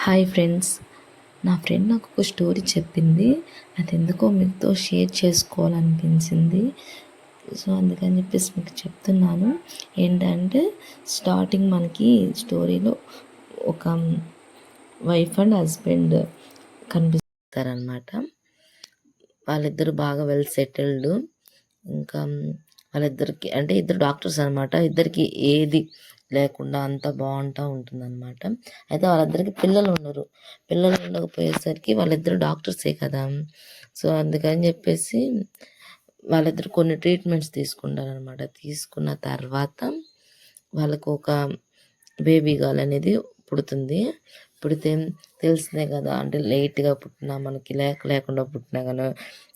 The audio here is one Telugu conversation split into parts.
Hi friends. నా ఫ్రెండ్ నాకు ఒక స్టోరీ చెప్పింది. అది ఎందుకో మీతో షేర్ చేసుకోవాలనిపించింది. సో అందుకని చెప్పేసి మీకు చెప్తున్నాను. ఏంటంటే స్టార్టింగ్ మనకి స్టోరీలో ఒక వైఫ్ అండ్ హస్బెండ్ కనిపిస్తారనమాట. వాళ్ళిద్దరు బాగా వెల్ సెటిల్డ్. ఇంకా వాళ్ళిద్దరికి అంటే ఇద్దరు డాక్టర్స్ అనమాట. ఇద్దరికి ఏది లేకుండా అంతా బాగుంటూ ఉంటుందన్నమాట. అయితే వాళ్ళిద్దరికి పిల్లలు ఉండకపోయేసరికి వాళ్ళిద్దరు డాక్టర్సే కదా. సో అందుకని చెప్పేసి వాళ్ళిద్దరు కొన్ని ట్రీట్మెంట్స్ తీసుకుంటారనమాట. తీసుకున్న తర్వాత వాళ్ళకు ఒక బేబీ గర్ల్ అనేది పుడుతుంది. పుడితే తెలిసిందే కదా, అంటే లేట్గా పుట్టినా మనకి లేకుండా పుట్టినా కానీ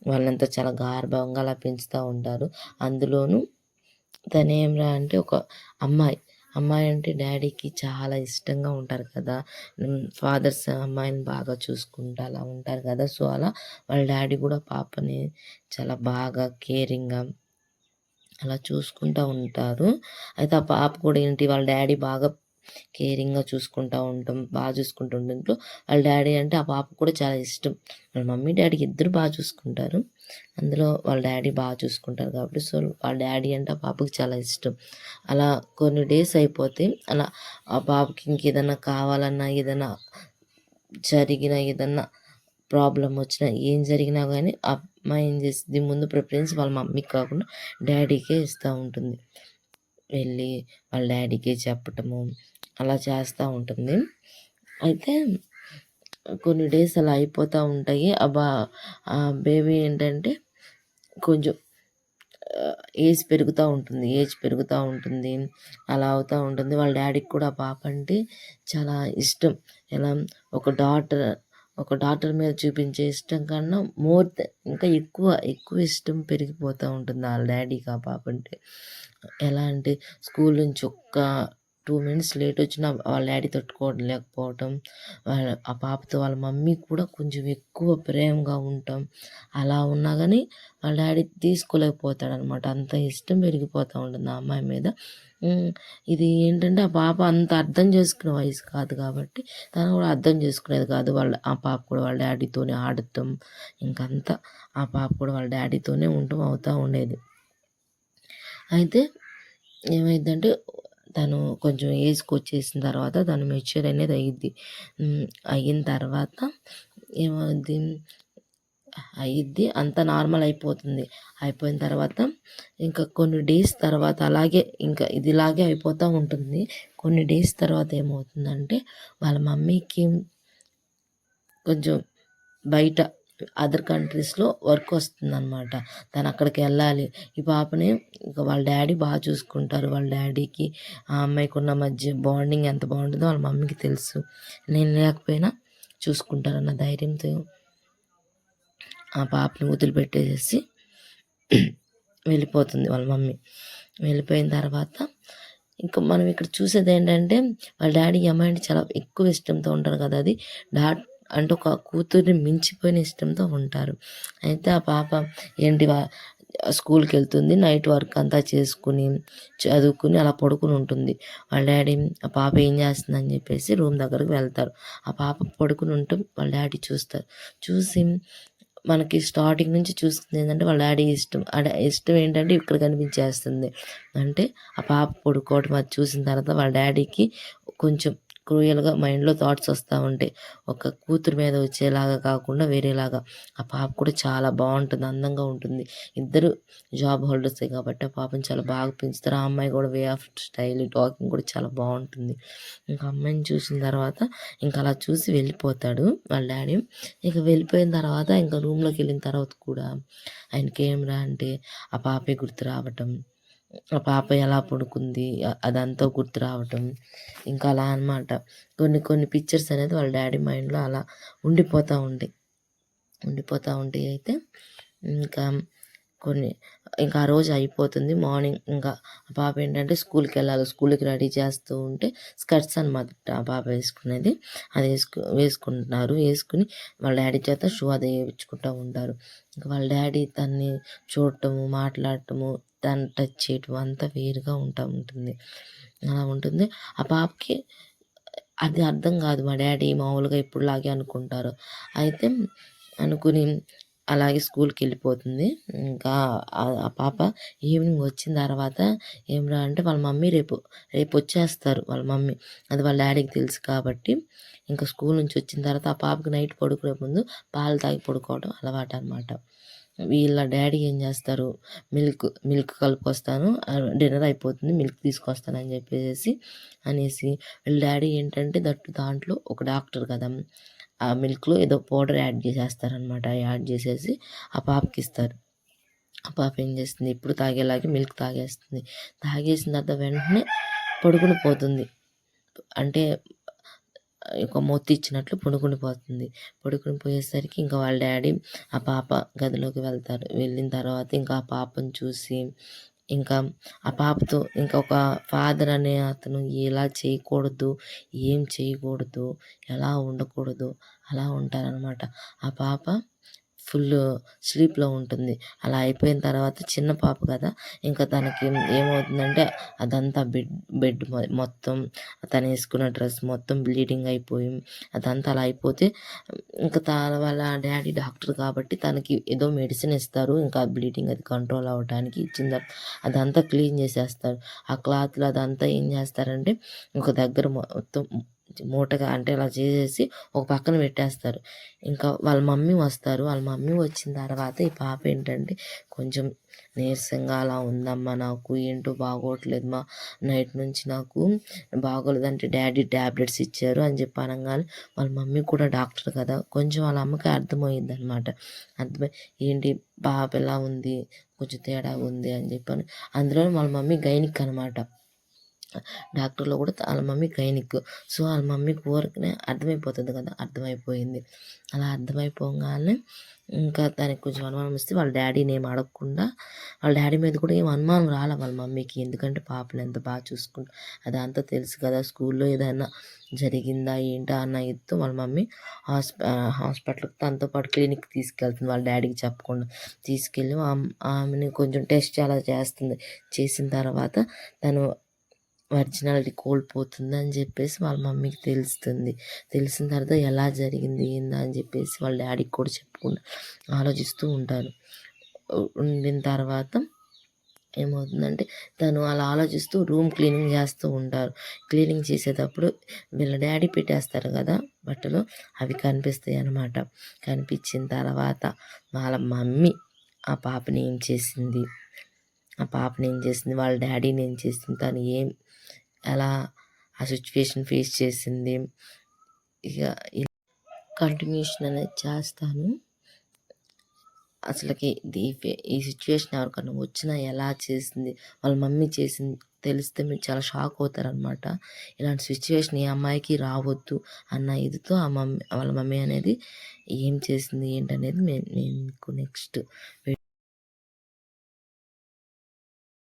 వాళ్ళంతా చాలా గార్భంగా అలా పెంచుతూ ఉంటారు. అందులోనూ తనేమ్రా అంటే ఒక అమ్మాయి అంటే డాడీకి చాలా ఇష్టంగా ఉంటారు కదా. ఫాదర్స్ అమ్మాయిని బాగా చూసుకుంటూ అలా ఉంటారు కదా. సో అలా వాళ్ళ డాడీ కూడా పాపని చాలా బాగా కేరింగ్గా అలా చూసుకుంటూ ఉంటారు. అయితే ఆ పాప కూడా ఏంటి, వాళ్ళ డాడీ బాగా కేరింగ్గా బాగా చూసుకుంటుండటంతో వాళ్ళ డాడీ అంటే ఆ పాప కూడా చాలా ఇష్టం. వాళ్ళ మమ్మీ డాడీకి ఇద్దరు బాగా చూసుకుంటారు. అందులో వాళ్ళ డాడీ బాగా చూసుకుంటారు కాబట్టి సో వాళ్ళ డాడీ అంటే ఆ పాపకి చాలా ఇష్టం. అలా కొన్ని డేస్ అయిపోతే అలా ఆ పాపకి ఇంకేదన్నా కావాలన్నా, ఏదైనా ఏదన్నా ప్రాబ్లం వచ్చినా, ఏం జరిగినా కానీ ఆ అమ్మాయి ఏం చేస్తుంది, ముందు ప్రిఫరెన్స్ వాళ్ళ మమ్మీకి కాకుండా డాడీకే ఇస్తూ ఉంటుంది. వెళ్ళి వాళ్ళ డాడీకే చెప్పటము అలా చేస్తూ ఉంటుంది. అయితే కొన్ని డేస్ అలా అయిపోతూ ఉంటాయి. ఆ బేబీ ఏంటంటే కొంచెం ఏజ్ పెరుగుతూ ఉంటుంది. అలా అవుతూ ఉంటుంది. వాళ్ళ డాడీకి కూడా ఆ పాప అంటే చాలా ఇష్టం. ఎలా ఒక డాటర్ మీద చూపించే ఇష్టం కన్నా ఇంకా ఎక్కువ ఇష్టం పెరిగిపోతూ ఉంటుంది వాళ్ళ డాడీకి ఆ పాప అంటే. ఎలా అంటే స్కూల్ నుంచి ఒక్క 2 మినిట్స్ లేట్ వచ్చినా వాళ్ళ డాడీ తట్టుకోలేకపోవటం, ఆ పాపతో వాళ్ళ మమ్మీ కూడా కొంచెం ఎక్కువ ప్రేమగా ఉంటాం. అలా ఉన్నా కానీ వాళ్ళ డాడీ తీసుకోలేకపోతాడనమాట. అంత ఇష్టం పెరిగిపోతూ ఉంటుంది ఆ అమ్మాయి మీద. ఇది ఏంటంటే ఆ పాప అంత అర్థం చేసుకునే వయసు కాదు కాబట్టి తను కూడా అర్థం చేసుకునేది కాదు. ఆ పాప కూడా వాళ్ళ డాడీతోనే ఆడటం, ఇంకంతా ఆ పాప కూడా వాళ్ళ డాడీతోనే అవుతూ ఉండేది. అయితే ఏమైందంటే తను కొంచెం ఏజ్కి వచ్చేసిన తర్వాత తను మెచ్యూర్ అనేది అయిన తర్వాత అయ్యిద్ది అంత నార్మల్ అయిపోతుంది. అయిపోయిన తర్వాత ఇంకా కొన్ని డేస్ తర్వాత ఇంకా ఇలాగే అయిపోతూ ఉంటుంది. కొన్ని డేస్ తర్వాత ఏమవుతుందంటే వాళ్ళ మమ్మీకి కొంచెం బయట అదర్ కంట్రీస్లో వర్క్ వస్తుందన్నమాట. తను అక్కడికి వెళ్ళాలి. ఈ పాపని ఇంకా వాళ్ళ డాడీ బాగా చూసుకుంటారు. వాళ్ళ డాడీకి ఆ అమ్మాయికి ఉన్న మధ్య బాండింగ్ ఎంత బాగుంటుందో వాళ్ళ మమ్మీకి తెలుసు. నేను లేకపోయినా చూసుకుంటారన్న ధైర్యంతో ఆ పాపని వదిలిపెట్టేసి వెళ్ళిపోతుంది వాళ్ళ మమ్మీ. వెళ్ళిపోయిన తర్వాత ఇంకా మనం ఇక్కడ చూసేది ఏంటంటే వాళ్ళ డాడీ అమ్మాయి చాలా ఎక్కువ ఇష్టంతో ఉంటారు కదా. అది అంటే ఒక కూతుర్ని మించిపోయిన ఇష్టంతో ఉంటారు. అయితే ఆ పాప ఏంటి స్కూల్కి వెళ్తుంది, నైట్ వర్క్ అంతా చేసుకుని చదువుకుని అలా పడుకుని ఉంటుంది. వాళ్ళ డాడీ ఆ పాప ఏం చేస్తుందని చెప్పేసి రూమ్ దగ్గరకు వెళ్తారు. ఆ పాప పడుకుని ఉంటాం వాళ్ళ డాడీ చూస్తారు. చూసి మనకి స్టార్టింగ్ నుంచి చూస్తుంది ఏంటంటే వాళ్ళ డాడీ ఇష్టం ఏంటంటే ఇక్కడ కనిపించేస్తుంది. అంటే ఆ పాప పడుకోవడం అది చూసిన తర్వాత వాళ్ళ డాడీకి కొంచెం క్రూయల్గా మైండ్లో థాట్స్ వస్తూ ఉంటాయి. ఒక కూతురు మీద వచ్చేలాగా కాకుండా వేరేలాగా. ఆ పాప కూడా చాలా బాగుంటుంది, అందంగా ఉంటుంది. ఇద్దరు జాబ్ హోల్డర్సే కాబట్టి ఆ పాపని చాలా బాగా పెంచుతారు. ఆ అమ్మాయి కూడా వే ఆఫ్ స్టైల్ టాకింగ్ కూడా చాలా బాగుంటుంది. ఇంకా అమ్మాయిని చూసిన తర్వాత ఇంకా అలా చూసి వెళ్ళిపోతాడు వాళ్ళ డాడీ. ఇక వెళ్ళిపోయిన తర్వాత ఇంకా రూమ్లోకి వెళ్ళిన తర్వాత కూడా ఆయనకి ఏమిరా అంటే ఆ పాపే గుర్తు రావటం, ఆ పాప ఎలా పడుకుంది అదంతా గుర్తు రావటం, ఇంకా అలా అనమాట. కొన్ని పిక్చర్స్ అనేది వాళ్ళ డాడీ మైండ్లో అలా ఉండిపోతూ ఉంటాయి. అయితే ఇంకా ఆ రోజు అయిపోతుంది. మార్నింగ్ ఇంకా ఆ పాప ఏంటంటే స్కూల్కి వెళ్ళాలి. స్కూల్కి రెడీ చేస్తూ ఉంటే స్కర్ట్స్ అనమాట ఆ పాప వేసుకునేది. అది వేసుకుంటున్నారు. వేసుకుని వాళ్ళ డాడీ చేత షూ అది వేయించుకుంటూ ఉంటారు. ఇంకా వాళ్ళ డాడీ తన్ని చూడటము, మాట్లాడటము, దాన్ని టచ్ చేయటం అంతా వేరుగా ఉంటుంది. అలా ఉంటుంది. ఆ పాపకి అది అర్థం కాదు. మా డ్యాడీ మామూలుగా ఎప్పుడులాగే అనుకుంటారు. అయితే అనుకుని అలాగే స్కూల్‌కెళ్ళిపోతుంది. ఇంకా ఆ పాప ఈవినింగ్ వచ్చిన తర్వాత ఏమిరా అంటే వాళ్ళ మమ్మీ రేపొచ్చేస్తారు వాళ్ళ మమ్మీ. అది వాళ్ళ డ్యాడీకి తెలుసు కాబట్టి, ఇంకా స్కూల్ నుంచి వచ్చిన తర్వాత ఆ పాపకి నైట్ పడుకునే ముందు పాలు తాగి పడుకోవడం అలవాటనమాట. వీళ్ళ డ్యాడీ ఏం చేస్తారు, మిల్క్ కలుపుకొస్తాను, డిన్నర్ అయిపోతుంది మిల్క్ తీసుకొస్తానని చెప్పేసేసి అనేసి వీళ్ళ డ్యాడీ ఏంటంటే దాంట్లో ఒక డాక్టర్ కదా! ఆ మిల్క్‌లో ఏదో పౌడర్ యాడ్ చేసేస్తారనమాట. యాడ్ చేసేసి ఆ పాపకిస్తారు. ఆ పాప ఏం చేస్తుంది, ఎప్పుడు తాగేలాగే మిల్క్ తాగేస్తుంది. తాగేసిన తర్వాత వెంటనే పడుకుని పోతుంది. అంటే ఒక మొత్తిచ్చినట్లు పడుకుని పోతుంది. పడుకుని పోయేసరికి ఇంకా వాళ్ళ డ్యాడీ ఆ పాప గదిలోకి వెళ్తారు. వెళ్ళిన తర్వాత ఇంకా ఆ పాపను చూసి ఇంకా ఆ పాపతో ఇంకా ఒక ఫాదర్ అనే అతను ఎలా చేయకూడదు, ఏం చేయకూడదు, ఎలా ఉండకూడదు అలా ఉంటారనమాట. ఆ పాప ఫుల్లు స్లీప్‌లో ఉంటుంది. అలా అయిపోయిన తర్వాత చిన్న పాప కదా! ఇంకా తనకి ఏమవుతుందంటే అదంతా బెడ్ మొత్తం తనేసుకున్న డ్రెస్ మొత్తం బ్లీడింగ్ అయిపోయి అదంతా అలా అయిపోతే ఇంకా వాళ్ళ డ్యాడీ డాక్టర్ కాబట్టి తనకి ఏదో మెడిసిన్ ఇస్తారు. ఇంకా బ్లీడింగ్ అది కంట్రోల్ అవ్వడానికి ఇచ్చిన తర్వాత అదంతా క్లీన్ చేసేస్తారు. ఆ క్లాత్‌లో అదంతా ఏం చేస్తారంటే ఒక దగ్గర మొత్తం మూటగా అంటే అలా చేసేసి ఒక పక్కన పెట్టేస్తారు. ఇంకా వాళ్ళ మమ్మీ వస్తారు. వాళ్ళ మమ్మీ వచ్చిన తర్వాత ఈ పాప ఏంటంటే కొంచెం నీరసంగా అలా ఉందమ్మా నాకు ఏంటో బాగోట్లేదమ్మా నైట్ నుంచి నాకు బాగోలేదంటే డ్యాడీ ట్యాబ్లెట్స్ ఇచ్చారు అని చెప్పి అనగానే వాళ్ళ మమ్మీ కూడా డాక్టర్ కదా కొంచెం వాళ్ళ అమ్మకి అర్థమైంది అనమాట. అర్థమై ఏంటి పాప ఎలా ఉంది కొంచెం తేడా ఉంది అని చెప్పని అందులో వాళ్ళ మమ్మీ గైనిక్ అనమాట. డాక్టర్‌లో కూడా ఆళ్ళ మమ్మీ గైనిక్. సో, ఆళ్ళ మమ్మీకి ఊరికనే అర్థమైపోతది కదా! అర్థమైపోయింది. అలా అర్థమైపోంగానే ఇంకా దానికి కొంచెం అనుమానం వస్తే వాళ్ళ డ్యాడీని ఏమి అడగకుండా వాళ్ళ డ్యాడీ మీద కూడా ఏం అనుమానం రాలా వాళ్ళ మమ్మీకి. ఎందుకంటే పాపని ఎంత అదంతా తెలుసు కదా! స్కూల్‌లో ఏదైనా జరిగిందా ఏంటా అన్న ఇదితో వాళ్ళ మమ్మీ హాస్పిటల్‌కి తనతో పాటు క్లినిక్‌కి తీసుకెళ్తుంది వాళ్ళ డ్యాడీకి చెప్పకుండా. తీసుకెళ్ళి ఆమెని కొంచెం టెస్ట్ అలా చేస్తుంది. చేసిన తర్వాత తను ఒరిజినాలిటీ కోల్పోతుందని చెప్పేసి వాళ్ళ మమ్మీకి తెలుస్తుంది. తెలిసిన తర్వాత ఎలా జరిగింది ఏందా అని చెప్పేసి వాళ్ళ డ్యాడీకి కూడా చెప్పకుండా ఆలోచిస్తూ ఉంటారు. ఉండిన తర్వాత ఏమవుతుందంటే తను అలా ఆలోచిస్తూ రూమ్ క్లీనింగ్ చేస్తూ ఉంటారు. క్లీనింగ్ చేసేటప్పుడు వీళ్ళ డ్యాడీ పెట్టేస్తారు కదా బట్టలు అవి కనిపిస్తాయి అన్నమాట. కనిపించిన తర్వాత వాళ్ళ మమ్మీ ఆ పాపని ఏం చేసింది, వాళ్ళ డ్యాడీని ఏం చేసింది, తను ఎలా ఆ సిచ్యువేషన్ ఫేస్ చేసింది ఇక కంటిన్యూషన్ అనేది చేస్తాను. అసలుకి ఈ సిచ్యువేషన్ ఎవరికన్నా వచ్చినా ఎలా చేసింది వాళ్ళ మమ్మీ చేసింది తెలిస్తే మీరు చాలా షాక్ అవుతారనమాట. ఇలాంటి సిచ్యువేషన్ ఏ అమ్మాయికి రావద్దు అన్న ఇదితో వాళ్ళ మమ్మీ అనేది ఏం చేసింది ఏంటనేది నేను మీకు నెక్స్ట్